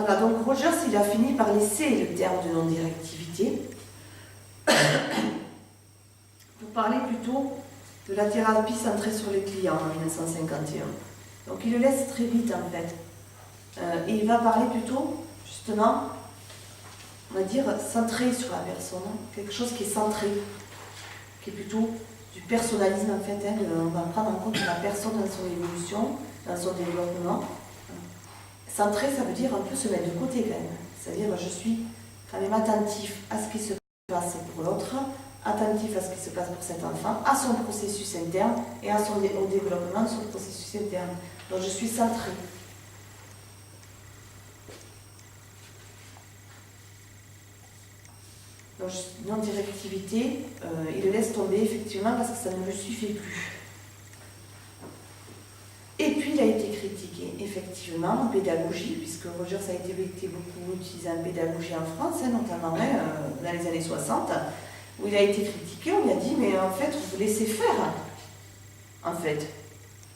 Voilà, donc Rogers, il a fini par laisser le terme de non-directivité pour parler plutôt de la thérapie centrée sur les clients en 1951. Donc il le laisse très vite en fait. Et il va parler plutôt, justement, on va dire, centré sur la personne, quelque chose qui est centré, qui est plutôt du personnalisme en fait. On va prendre en compte la personne dans son évolution, dans son développement. Centré, ça veut dire un peu se mettre de côté quand même. C'est-à-dire, je suis quand même attentif à ce qui se passe pour l'autre, attentif à ce qui se passe pour cet enfant, à son processus interne et au développement de son processus interne. Donc je suis centré. Donc non-directivité, il le laisse tomber effectivement parce que ça ne lui suffit plus. Et puis il a été critiqué effectivement en pédagogie, puisque Rogers a été beaucoup utilisé en pédagogie en France, notamment dans les années 60, où il a été critiqué, on lui a dit mais en fait vous laissez faire. En fait,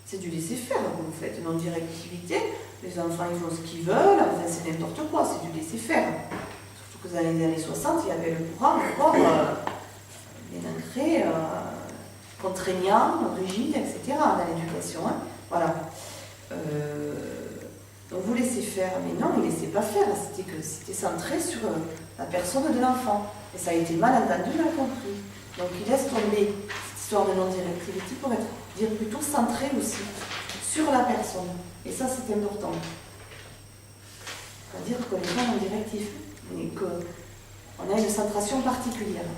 c'est du laisser faire que vous faites, non-directivité, les enfants ils font ce qu'ils veulent, enfin c'est n'importe quoi, c'est du laisser faire. Surtout que dans les années 60, il y avait le courant encore bien ancré, contraignant, rigide, etc. dans l'éducation. Voilà. Donc vous laissez faire, mais non, il ne laissait pas faire, c'était centré sur la personne de l'enfant. Et ça a été mal entendu, mal compris. Donc il laisse tomber cette histoire de non-directivité pour dire plutôt centré aussi sur la personne. Et ça c'est important. C'est-à-dire qu'on n'est pas non-directif, mais qu'on a une centration particulière.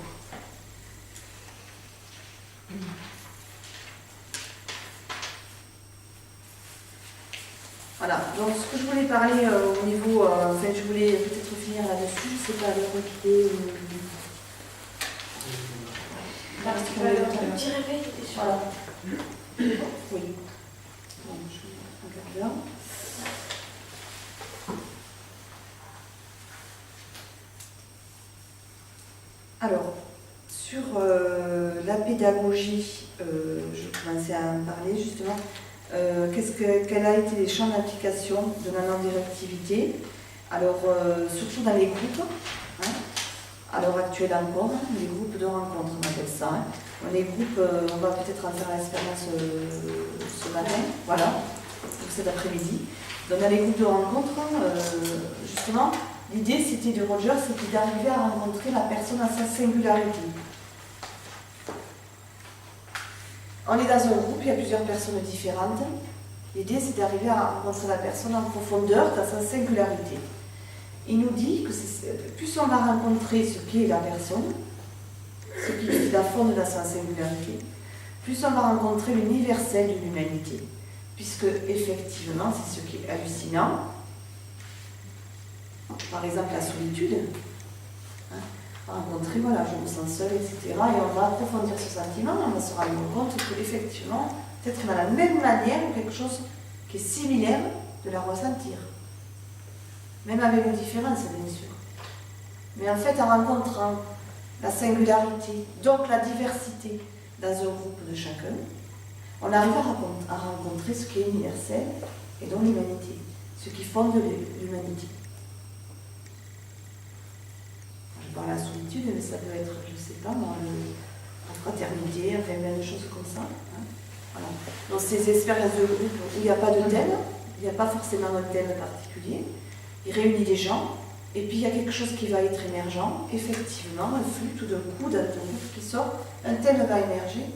Voilà, donc ce que je voulais parler au niveau, en fait je voulais peut-être finir là-dessus, je ne sais pas, le recul ou... Le petit réveil était sur voilà. Oui. Bon, je regarde là. Alors, sur la pédagogie, je commençais à en parler justement. Quels a été les champs d'application de la non-directivité? Alors, surtout dans les groupes, à l'heure actuelle encore, les groupes de rencontre, on appelle ça. Les groupes, on va peut-être en faire l'expérience ce matin, voilà, donc cet après-midi. Donc, dans les groupes de rencontre, justement, l'idée de Rogers, c'était d'arriver à rencontrer la personne à sa singularité. On est dans un groupe, il y a plusieurs personnes différentes. L'idée, c'est d'arriver à rencontrer la personne en profondeur, dans sa singularité. Il nous dit que plus on va rencontrer ce qu'est la personne, ce qui la fonde dans sa singularité, plus on va rencontrer l'universel de l'humanité. Puisque, effectivement, c'est ce qui est hallucinant. Par exemple, la solitude. Rencontrer, voilà, je me sens seule, etc. Et on va approfondir ce sentiment, on va se rendre compte qu'effectivement, peut-être dans la même manière, quelque chose qui est similaire de la ressentir. Même avec nos différences, bien sûr. Mais en fait, en rencontrant la singularité, donc la diversité dans un groupe de chacun, on arrive à rencontrer ce qui est universel et donc l'humanité, ce qui fonde l'humanité. Par la solitude, mais ça peut être, je ne sais pas, dans la fraternité, enfin plein de choses comme ça. Voilà. Dans ces expériences de groupe où il n'y a pas de thème, il n'y a pas forcément un thème particulier, il réunit des gens, et puis il y a quelque chose qui va être émergent, effectivement, un flux tout d'un coup, d'un groupe qui sort, un thème va émerger,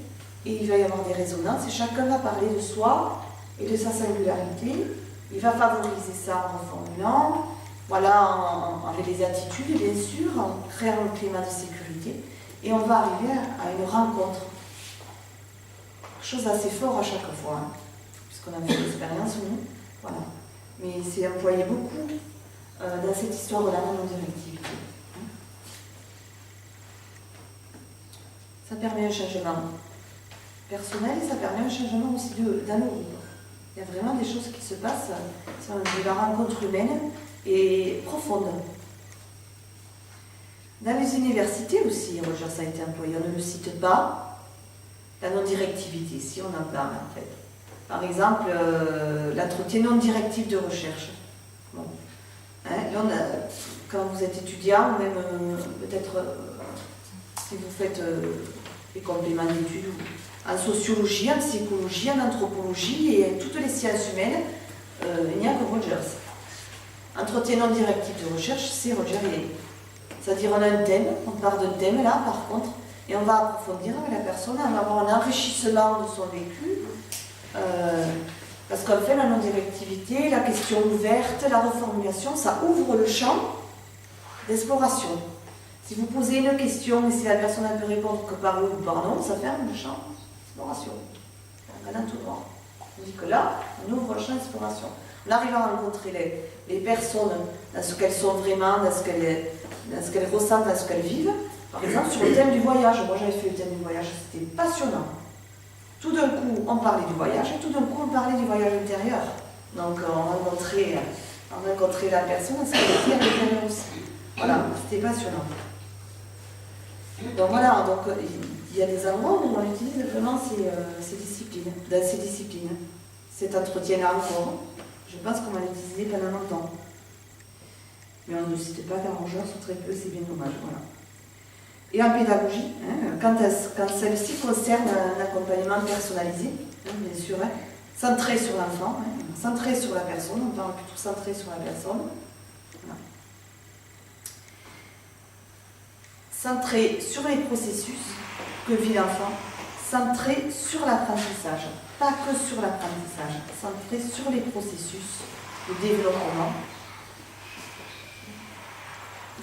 et il va y avoir des résonances, et chacun va parler de soi et de sa singularité, il va favoriser ça en reformulant, voilà, avec les attitudes, bien sûr, en créant un climat de sécurité. Et on va arriver à une rencontre. Chose assez fort à chaque fois, puisqu'on a fait l'expérience, nous. Voilà. Mais c'est employé beaucoup dans cette histoire de la non-directivité. Ça permet un changement personnel et ça permet un changement aussi dans le groupe. Il y a vraiment des choses qui se passent de la rencontre humaine et profonde. Dans les universités aussi, Rogers a été employé, on ne le cite pas, la non-directivité, si on en parle en fait. Par exemple, l'entretien non directif de recherche. Bon. quand vous êtes étudiant, ou même peut-être si vous faites des compléments d'études en sociologie, en psychologie, en anthropologie et toutes les sciences humaines, il n'y a que Rogers. Entretien non directif de recherche, c'est Rogerien. C'est-à-dire on a un thème, on part d'un thème là par contre, et on va approfondir avec la personne, on va avoir un enrichissement de son vécu, parce qu'en fait la non-directivité, la question ouverte, la reformulation, ça ouvre le champ d'exploration. Si vous posez une question et si la personne ne peut répondre que par oui ou par non, ça ferme le champ d'exploration. On a un tout droit. On dit que là, on ouvre le champ d'exploration. On arrive à rencontrer les personnes dans ce qu'elles sont vraiment, dans ce qu'elles ressentent, dans ce qu'elles vivent. Par exemple, sur le thème du voyage, moi j'avais fait le thème du voyage, c'était passionnant. Tout d'un coup, on parlait du voyage et tout d'un coup, on parlait du voyage intérieur. Donc, on rencontrait la personne, ce qu'elle vit à l'intérieur aussi. Voilà, c'était passionnant. Donc voilà, donc, il y a des endroits où on utilise vraiment ces disciplines, dans ces disciplines. Cet entretien-là encore, je pense qu'on va l'utiliser pendant longtemps. Mais on ne cite pas car en joueur sont très peu, c'est bien dommage. Voilà. Et en pédagogie, quand celle-ci concerne un accompagnement personnalisé, bien sûr, centré sur l'enfant, centré sur la personne, on parle plutôt centré sur la personne. Voilà. Centré sur les processus que vit l'enfant, centré sur l'apprentissage, pas que sur l'apprentissage, centré sur les processus de développement,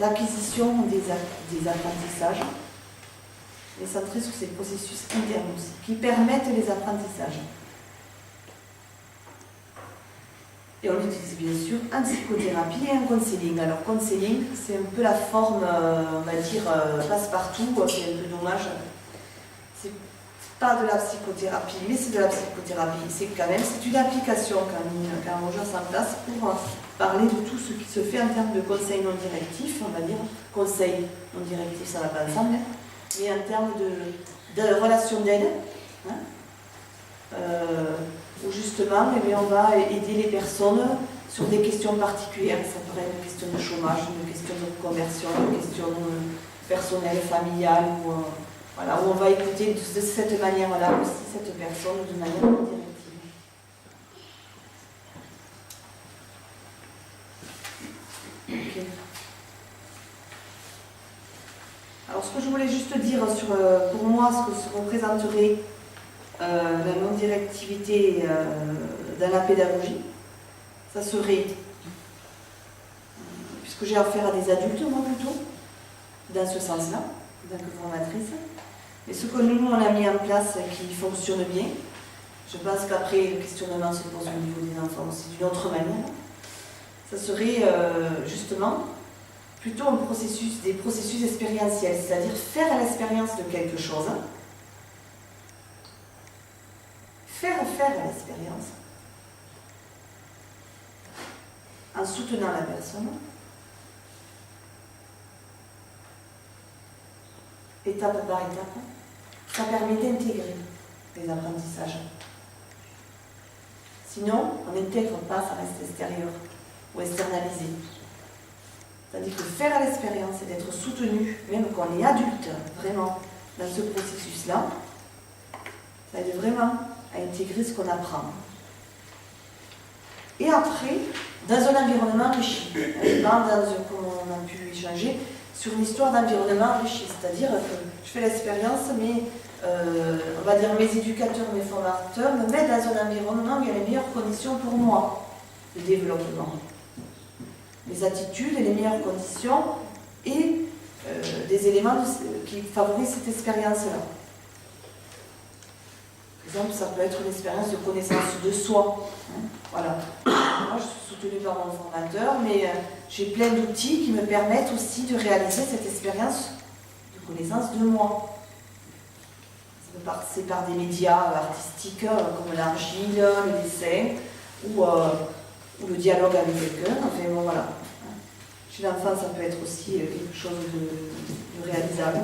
d'acquisition des apprentissages, et centré sur ces processus internes aussi, qui permettent les apprentissages. Et on l'utilise bien sûr en psychothérapie et en counseling. Alors counseling, c'est un peu la forme, on va dire, passe-partout, c'est un peu dommage. C'est pas de la psychothérapie, mais c'est de la psychothérapie. C'est une application quand Roger s'en place pour parler de tout ce qui se fait en termes de conseil non directif, on va dire. Conseil non directif, ça va pas ensemble, mais en termes de relation d'aide, où justement on va aider les personnes sur des questions particulières. Ça pourrait être une question de chômage, une question de conversion, une question personnelle, familiale, voilà, où on va écouter de cette manière-là aussi cette personne de manière non directive. Okay. Alors ce que je voulais juste dire sur, pour moi, ce que se représenterait la non-directivité dans la pédagogie, ça serait, puisque j'ai affaire à des adultes, moi plutôt, dans ce sens-là, en tant que formatrice, mais ce que nous, on a mis en place qui fonctionne bien, je pense qu'après le questionnement se pose au niveau des enfants aussi d'une autre manière, ça serait justement plutôt des processus expérientiels, c'est-à-dire faire l'expérience de quelque chose, faire l'expérience en soutenant la personne, étape par étape, ça permet d'intégrer les apprentissages. Sinon, on n'intègre pas, ça reste extérieur ou externalisé. C'est-à-dire que faire l'expérience et d'être soutenu, même quand on est adulte, vraiment, dans ce processus-là, ça aide vraiment à intégrer ce qu'on apprend. Et après, dans un environnement enrichi, comme on a pu échanger, sur une histoire d'environnement enrichi, c'est-à-dire que je fais l'expérience, mais on va dire mes éducateurs, mes formateurs me mettent dans un environnement où il y a les meilleures conditions pour moi de développement. Les attitudes et les meilleures conditions et des éléments qui favorisent cette expérience-là. Par exemple, ça peut être une expérience de connaissance de soi. Voilà. Moi, je suis soutenue par mon formateur, mais j'ai plein d'outils qui me permettent aussi de réaliser cette expérience de connaissance de moi. Ça peut passer par des médias artistiques comme l'argile, le dessin ou le dialogue avec quelqu'un. Enfin, bon, voilà. Chez l'enfant, ça peut être aussi quelque chose de réalisable.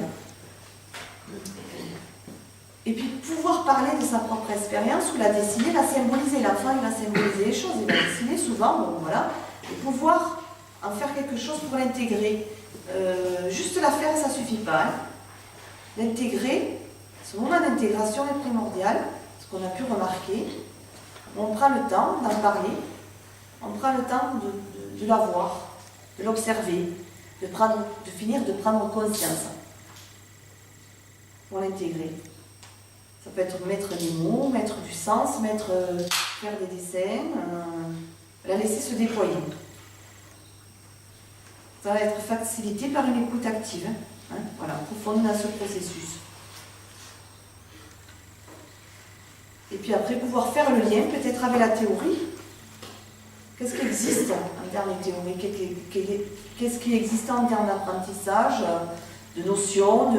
Et puis pouvoir parler de sa propre expérience ou la dessiner, la symboliser. L'enfant, il va symboliser les choses, il va dessiner souvent, bon, voilà. Et pouvoir en faire quelque chose pour l'intégrer. Juste la faire, ça ne suffit pas. Hein. L'intégrer, ce moment d'intégration est primordial, ce qu'on a pu remarquer. On prend le temps d'en parler, on prend le temps de la voir, de l'observer, de finir de prendre conscience pour l'intégrer. Ça peut être mettre des mots, mettre du sens, faire des dessins, la laisser se déployer. Ça va être facilité par une écoute active. Hein, voilà, profonde dans ce processus. Et puis après, pouvoir faire le lien peut-être avec la théorie. Qu'est-ce qui existe en termes de théorie? Qu'est-ce qui existe en termes d'apprentissage, de notions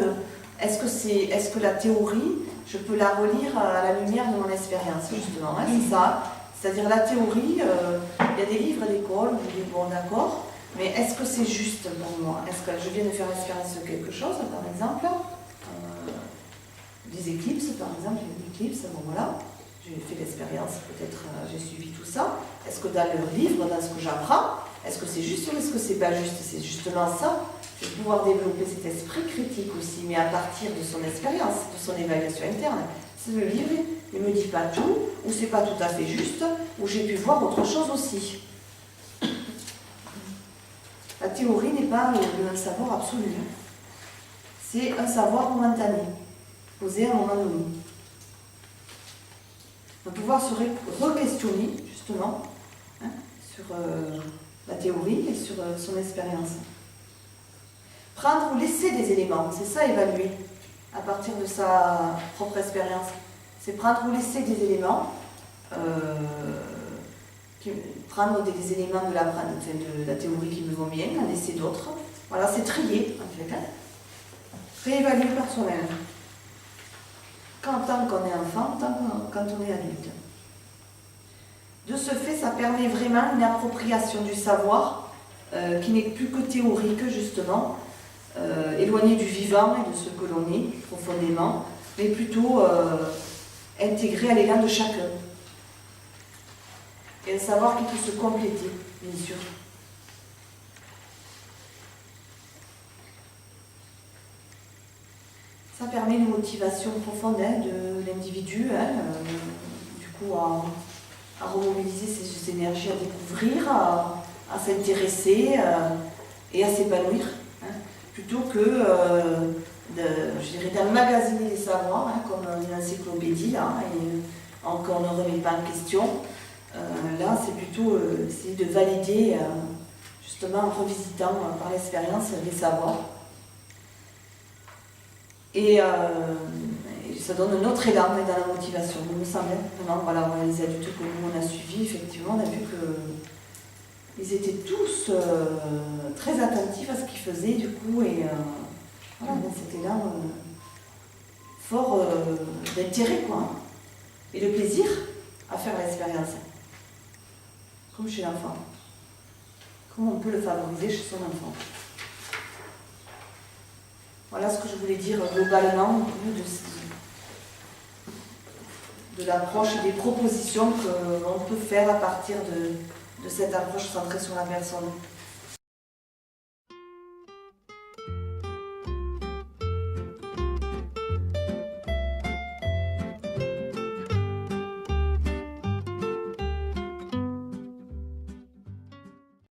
est-ce que la théorie, je peux la relire à la lumière de mon expérience, justement, hein, c'est ça. C'est-à-dire la théorie, il y a des livres d'école, vous dites, bon d'accord, mais est-ce que c'est juste pour moi? Est-ce que je viens de faire l'expérience de quelque chose, par exemple, des éclipses, par exemple, une éclipse, bon voilà, j'ai fait l'expérience, peut-être j'ai suivi tout ça. Est-ce que dans leur livre, dans ce que j'apprends, est-ce que c'est juste ou est-ce que c'est pas juste? C'est justement ça. C'est pouvoir développer cet esprit critique aussi, mais à partir de son expérience, de son évaluation interne. Si le livre ne me dit pas tout, ou c'est pas tout à fait juste, ou j'ai pu voir autre chose aussi. La théorie n'est pas un savoir absolu. C'est un savoir momentané, posé à un moment donné. On va pouvoir se re-questionner, justement, hein, sur la théorie et sur son expérience. Prendre ou laisser des éléments, c'est ça évaluer à partir de sa propre expérience. C'est prendre ou laisser des éléments, prendre des éléments de la théorie qui me vont bien, en laisser d'autres. Voilà, c'est trier en fait. Hein. Réévaluer par soi-même. Tant qu'on est enfant, quand on est adulte. De ce fait, ça permet vraiment une appropriation du savoir qui n'est plus que théorique, justement, éloigné du vivant et de ce que l'on est profondément, mais plutôt intégré à l'élan de chacun. Et un savoir qui peut se compléter, bien sûr. Ça permet une motivation profonde hein, de l'individu, hein, du coup à remobiliser ses énergies, à découvrir, à s'intéresser et à s'épanouir. Hein, plutôt que je dirais d'emmagasiner les savoirs, hein, comme une encyclopédie, là, et qu'on ne remet pas en question. Là, c'est plutôt essayer de valider, justement en revisitant par l'expérience les savoirs. Et ça donne un autre élan dans la motivation, il me semble. Vraiment, voilà, les adultes que nous on a suivis, effectivement, on a vu qu'ils étaient tous très attentifs à ce qu'ils faisaient, du coup, et voilà, cet élan fort d'intérêt, quoi. Et le plaisir à faire l'expérience. Comme chez l'enfant. Comment on peut le favoriser chez son enfant. Voilà ce que je voulais dire globalement de l'approche et des propositions qu'on peut faire à partir de cette approche centrée sur la personne.